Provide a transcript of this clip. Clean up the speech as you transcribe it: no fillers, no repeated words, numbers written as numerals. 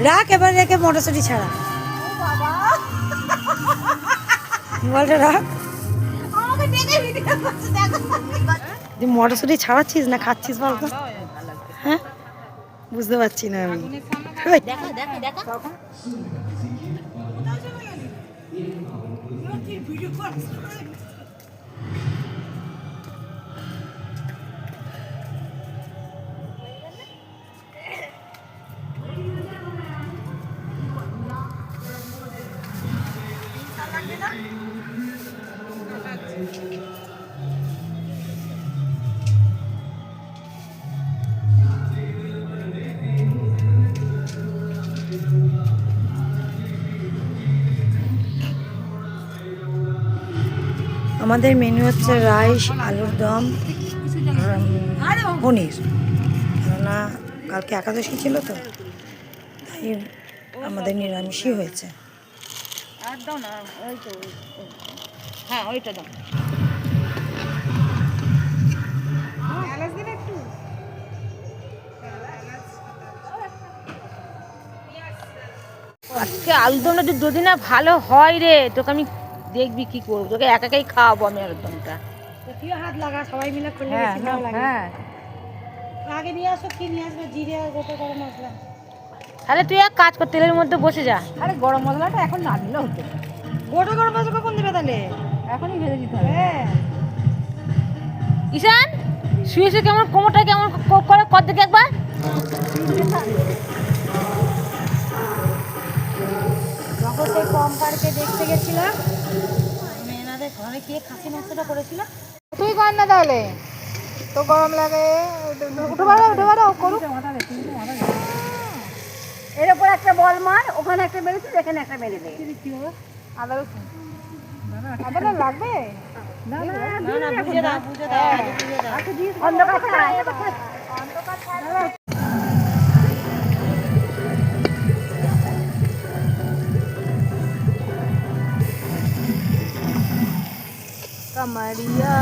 রাখ এবার রেখে মটরশুঁটি ছাড়া মোবাইলটা রাখ। তুই মটরশুঁটি ছাড়াচ্ছিস না খাচ্ছিস বলতো? হ্যাঁ বুঝতে পারছি না আমি। আমাদের মেনু হচ্ছে রাইস, আলুর দম, পনির। কেননা কালকে একাদশী ছিল তো, তাই আমাদের নিরামিষই হয়েছে। আর দাও না, ওই তো হ্যাঁ ওইটা দাও। আজকে আলুদমটা যদি না ভালো হয় রে, তোকে আমি দেখবি কি করবো, তোকে একাই খাওয়াবো আমি আলুদমটা। তুইও হাত লাগা, সবাই মিলে করলে বেশি ভালো লাগে। আগে নিয়ে আসো, কি নিয়ে আসবে? জিরে আর গোটা গরম মশলা। তাহলে তুই এক কাজ কর, তেলের মধ্যে বসে যা। আরে গরম মশলাটা এখন না দিলেও হতো। গোটা গরম মশলা কখন দেবে তাহলে? এখনই ভেজে দিতে হবে। ঈশান শুয়ে শুয়ে কেমন কোমরটা কেমন করে কর দেখি একবার। যখন সেই কম পার্কে দেখতে গেছিলাম, আমি এনাদের ঘরে গিয়ে খাসি মাংসটা করেছিলাম। তুই কর না তাহলে, তো গরম লাগে। উঠে বাড়াও করুক। এর উপর একটা বল মার, ওখানে একটা মেরেছিস, এখানে একটা মেরে দে। আদা রসুন আদা লাগবে না, বুঝে দাও, বুঝে দাও, বুঝে দাও। অন্ধকার ছাড়া। কামারিয়া